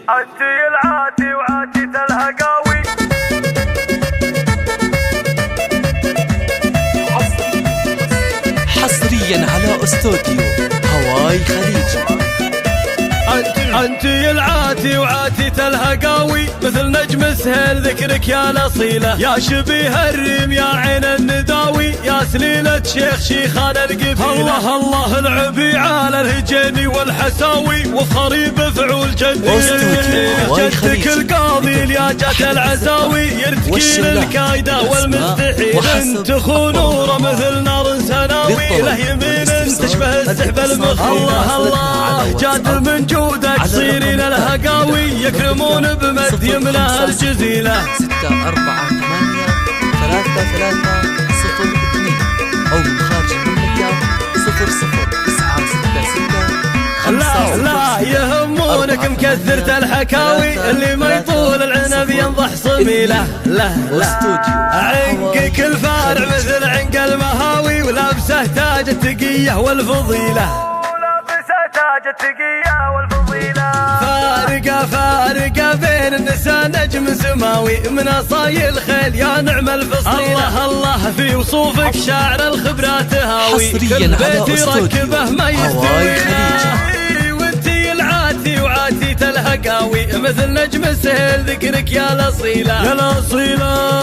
انتي العاتي وعاتية الهقاوي. حصريا على استوديو هواي خليجي. انتي العاتي وعاتية الهقاوي، مثل نجم سهل ذكرك يا الاصيله، يا شبيه الريم يا عين النداوي، يا سليلة شيخ شيخان القبيله. الله الله العبي على الهجيني والحساوي، وفخري بفعول جدك القاضي يا جات العزاوي، يرتكي للكايده والمستحيل. انت خنوره مثل نار سناوي، له يمين تشبه السحب المخيل. الله الله جاد من جودك صيرين الهقاوي، يكرمون بمد يمنى الجزيلة. 6 4 8 3 3 0 2 أو من خارج المملكة 00 9 6 6 لا يهمونك مكثرة الحكاوي، اللي ما يطول العنب ينضح صميله. لا عنقك الفارع مثل عنق المهاوي، ولابسه تاج التقية والفضيلة. فارقة بين النساء نجم سماوي، من اصايل الخيل يا نعم الفصيلة. الله في وصوفك شاعر الخبرات هاوي، كل بيت يركبه ما يستوي. وانتي العاتي وعاتية الهقاوي، مثل نجم سهل ذكرك يا الاصيلة يا الاصيلة.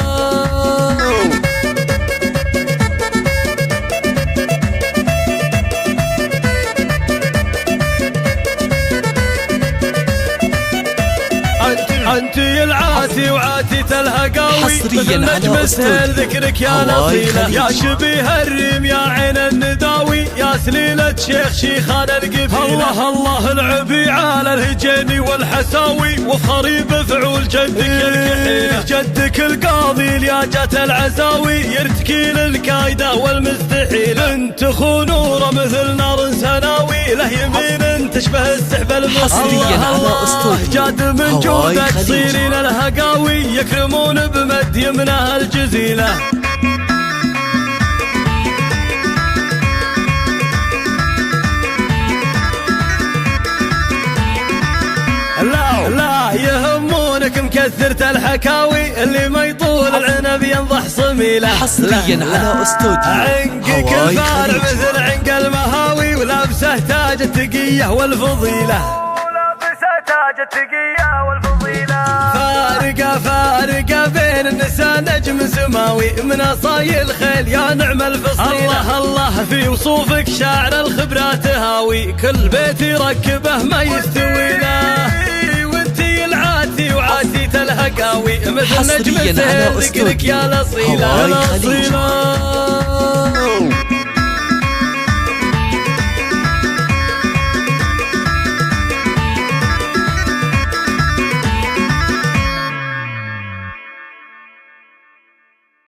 انتي العاتي وعاتية الهقاوي، حصريا نجم سهل ذكرك يا الاصيله، يا شبيه الريم يا عين النداوي، يا سليلة شيخ شيخان القبيله. الله الله العبي على الهجيني والحساوي، وفخري بفعول جدك القاضي يا جات العزاوي، يرتكي للكايده والمستحيل. انت خنوره مثل نار سناوي، له يمين تشبه السحب المخيل. على استوديو جاد من جودك صيرين الهقاوي، يكرمون بمد يمنى الجزيلة. لا يهمونك مكثرة الحكاوي، اللي ما يطول العنب ينضح صميله. حصريا على استوديو عنقك الفارع مثل عنق المهاوي، ولابسه تاج التقية والفضيلة. فارقة بين النساء نجم سماوي، من اصايل الخيل يا نعم الفصيلة. الله في وصوفك شاعر الخبرات هاوي، كل بيت يركبه ما يستوي له. وانتي العاتي وعاتية الهقاوي، مثل نجم سهل ذكرك يا الاصيلة.